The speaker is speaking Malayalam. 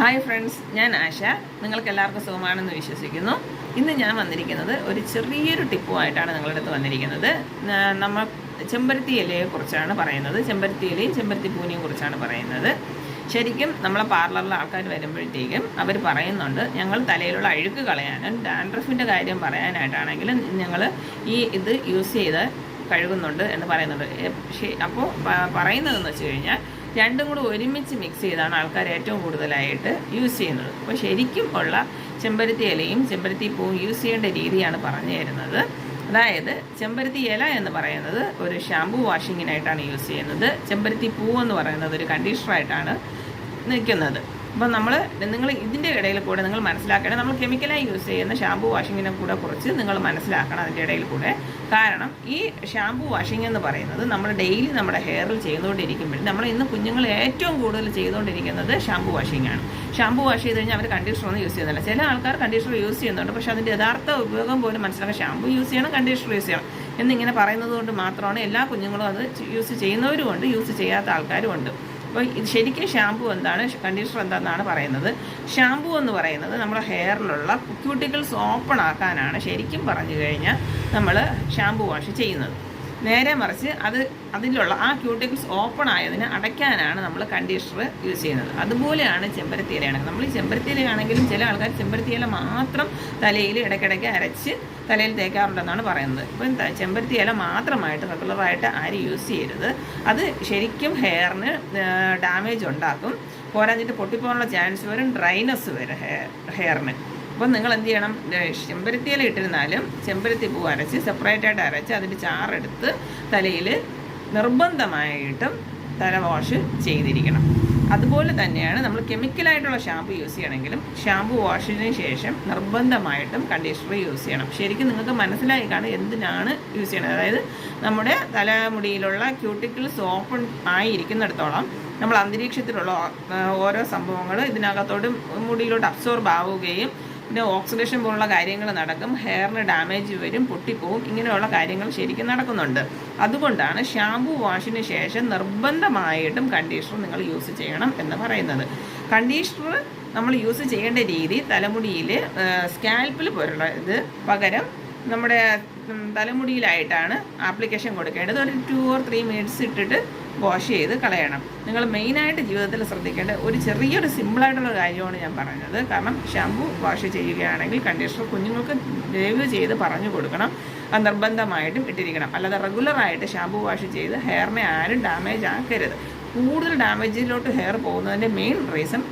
ഹായ് ഫ്രണ്ട്സ്, ഞാൻ ആശ. നിങ്ങൾക്ക് എല്ലാവർക്കും സുഖമാണെന്ന് വിശ്വസിക്കുന്നു. ഇന്ന് ഞാൻ വന്നിരിക്കുന്നത് ഒരു ചെറിയൊരു ടിപ്പുമായിട്ടാണ് നിങ്ങളുടെ അടുത്ത് വന്നിരിക്കുന്നത്. നമ്മൾ ചെമ്പരത്തി ഇലയെ കുറിച്ചാണ് പറയുന്നത്. ചെമ്പരത്തി ഇലയും ചെമ്പരത്തി പൂനിയും കുറിച്ചാണ് പറയുന്നത്. ശരിക്കും നമ്മളെ പാർലറിലെ ആൾക്കാർ വരുമ്പോഴത്തേക്കും അവർ പറയുന്നുണ്ട്, ഞങ്ങൾ തലയിലുള്ള അഴുക്ക് കളയാനും ഡാൻഡ്രഫിൻ്റെ കാര്യം പറയാനായിട്ടാണെങ്കിലും ഞങ്ങൾ ഇത് യൂസ് ചെയ്ത് കഴുകുന്നുണ്ട് എന്ന് പറയുന്നുണ്ട്. അപ്പോൾ പറയുന്നതെന്ന് വെച്ച് കഴിഞ്ഞാൽ രണ്ടും കൂടെ ഒരുമിച്ച് മിക്സ് ചെയ്താണ് ആൾക്കാർ ഏറ്റവും കൂടുതലായിട്ട് യൂസ് ചെയ്യുന്നത്. അപ്പോൾ ശരിക്കും ഉള്ള ചെമ്പരത്തി ഇലയും ചെമ്പരത്തി പൂവും യൂസ് ചെയ്യേണ്ട രീതിയാണ് പറഞ്ഞു തരുന്നത്. അതായത് ചെമ്പരത്തി ഇല എന്ന് പറയുന്നത് ഒരു ഷാമ്പു വാഷിങ്ങിനായിട്ടാണ് യൂസ് ചെയ്യുന്നത്. ചെമ്പരത്തി പൂ എന്ന് പറയുന്നത് ഒരു കണ്ടീഷണറായിട്ടാണ് നിൽക്കുന്നത്. അപ്പോൾ നിങ്ങൾ ഇതിൻ്റെ ഇടയിൽ കൂടെ നിങ്ങൾ മനസ്സിലാക്കണം, നമ്മൾ കെമിക്കലായി യൂസ് ചെയ്യുന്ന ഷാമ്പു വാഷിങ്ങിനെ കൂടെ കുറിച്ച് നിങ്ങൾ മനസ്സിലാക്കണം അതിൻ്റെ ഇടയിൽ കൂടെ. കാരണം ഈ ഷാമ്പു വാഷിംഗ് എന്ന് പറയുന്നത് നമ്മൾ ഡെയിലി നമ്മുടെ ഹെയറിൽ ചെയ്തുകൊണ്ടിരിക്കുമ്പോഴും നമ്മൾ ഇന്ന് കുഞ്ഞുങ്ങൾ ഏറ്റവും കൂടുതൽ ചെയ്തുകൊണ്ടിരിക്കുന്നത് ഷാമ്പു വാഷിംഗ് ആണ്. ഷാമ്പു വാഷ് ചെയ്ത് കഴിഞ്ഞാൽ അവർ കണ്ടീഷണറൊന്നും യൂസ് ചെയ്യുന്നില്ല. ചില ആൾക്കാർ കണ്ടീഷണർ യൂസ് ചെയ്യുന്നുണ്ട്, പക്ഷേ അതിൻ്റെ യഥാർത്ഥ ഉപയോഗം പോലും മനസ്സിലാക്കാൻ ഷാമ്പു യൂസ് ചെയ്യണം, കണ്ടീഷണർ യൂസ് ചെയ്യണം എന്നിങ്ങനെ പറയുന്നത് കൊണ്ട് മാത്രമാണ് എല്ലാ കുഞ്ഞുങ്ങളും അത് യൂസ് ചെയ്യുന്നവരുമുണ്ട്, യൂസ് ചെയ്യാത്ത ആൾക്കാരും ഉണ്ട്. അപ്പോൾ ഇത് ശരിക്കും ഷാമ്പു എന്താണ്, കണ്ടീഷണർ എന്താണെന്നാണ് പറയുന്നത്. ഷാമ്പു എന്ന് പറയുന്നത് നമ്മുടെ ഹെയറിലുള്ള ക്യൂട്ടിക്കിൾസ് ഓപ്പൺ ആക്കാനാണ് ശരിക്കും പറഞ്ഞു കഴിഞ്ഞാൽ നമ്മൾ ഷാമ്പു വാഷ് ചെയ്യുന്നത്. നേരെ മറിച്ച് അതിലുള്ള ആ ക്യൂട്ടിക്കിൾസ് ഓപ്പൺ ആയതിന് അടയ്ക്കാനാണ് നമ്മൾ കണ്ടീഷണർ യൂസ് ചെയ്യുന്നത്. അതുപോലെയാണ് ചെമ്പരത്തി ഇലയാണെങ്കിൽ. നമ്മൾ ഈ ചെമ്പരത്തി ഇലയാണെങ്കിലും ചില ആൾക്കാർ ചെമ്പരത്തി ഇല മാത്രം തലയിൽ ഇടയ്ക്കിടയ്ക്ക് അരച്ച് തലയിൽ തേക്കാറുണ്ടെന്നാണ് പറയുന്നത്. ഇപ്പം ചെമ്പരത്തി ഇല മാത്രമായിട്ട് റെഗുലറായിട്ട് ആരും യൂസ് ചെയ്യരുത്. അത് ശരിക്കും ഹെയറിന് ഡാമേജ് ഉണ്ടാക്കും. പോരാഞ്ഞിട്ട് പൊട്ടിപ്പോകാനുള്ള ചാൻസ് വരും, ഡ്രൈനെസ് വരും ഹെയറിന്. അപ്പം നിങ്ങൾ എന്ത് ചെയ്യണം, ചെമ്പരത്തി ഇല ഇട്ടിരുന്നാലും ചെമ്പരത്തി പൂ അരച്ച് സെപ്പറേറ്റായിട്ട് അരച്ച് അതിൻ്റെ ചാറെടുത്ത് തലയിൽ നിർബന്ധമായിട്ടും തല വാഷ് ചെയ്തിരിക്കണം. അതുപോലെ തന്നെയാണ് നമ്മൾ കെമിക്കലായിട്ടുള്ള ഷാമ്പു യൂസ് ചെയ്യണമെങ്കിലും ഷാമ്പു വാഷിന് ശേഷം നിർബന്ധമായിട്ടും കണ്ടീഷണർ യൂസ് ചെയ്യണം. ശരിക്കും നിങ്ങൾക്ക് മനസ്സിലായി കാണും എന്തിനാണ് യൂസ് ചെയ്യണത്. അതായത് നമ്മുടെ തലമുടിയിലുള്ള ക്യൂട്ടിക്കിൾസ് ഓപ്പൺ ആയിരിക്കുന്നിടത്തോളം നമ്മൾ അന്തരീക്ഷത്തിലുള്ള ഓരോ സംഭവങ്ങൾ ഇതിനകത്തോട്ട് മുടിയിലോട്ട് അബ്സോർബ് ആവുകയും പിന്നെ ഓക്സിഡേഷൻ പോലുള്ള കാര്യങ്ങൾ നടക്കും, ഹെയറിന് ഡാമേജ് വരും, പൊട്ടിപ്പോവും, ഇങ്ങനെയുള്ള കാര്യങ്ങൾ ശരിക്കും നടക്കുന്നുണ്ട്. അതുകൊണ്ടാണ് ഷാമ്പു വാഷിന് ശേഷം നിർബന്ധമായിട്ടും കണ്ടീഷണർ നിങ്ങൾ യൂസ് ചെയ്യണം എന്ന് പറയുന്നത്. കണ്ടീഷണർ നമ്മൾ യൂസ് ചെയ്യേണ്ട രീതി തലമുടിയിൽ സ്കാൽപ്പിൽ പോലുള്ള ഇത് പകരം നമ്മുടെ തലമുടിയിലായിട്ടാണ് ആപ്ലിക്കേഷൻ കൊടുക്കേണ്ടത്. ഒരു 2 or 3 മിനിറ്റ്സ് ഇട്ടിട്ട് വാഷ് ചെയ്ത് കളയണം. നിങ്ങൾ മെയിനായിട്ട് ജീവിതത്തിൽ ശ്രദ്ധിക്കേണ്ട ഒരു ചെറിയൊരു സിമ്പിളായിട്ടുള്ള കാര്യമാണ് ഞാൻ പറഞ്ഞത്. കാരണം ഷാമ്പു വാഷ് ചെയ്യുകയാണെങ്കിൽ കണ്ടീഷണർ കുഞ്ഞുങ്ങൾക്ക് ദയവ് ചെയ്ത് പറഞ്ഞു കൊടുക്കണം, അത് നിർബന്ധമായിട്ടും ഇട്ടിരിക്കണം. അല്ലാതെ റെഗുലറായിട്ട് ഷാമ്പു വാഷ് ചെയ്ത് ഹെയറിനെ ആരും ഡാമേജ് ആക്കരുത്. കൂടുതൽ ഡാമേജിലോട്ട് ഹെയർ പോകുന്നതിൻ്റെ മെയിൻ റീസൺ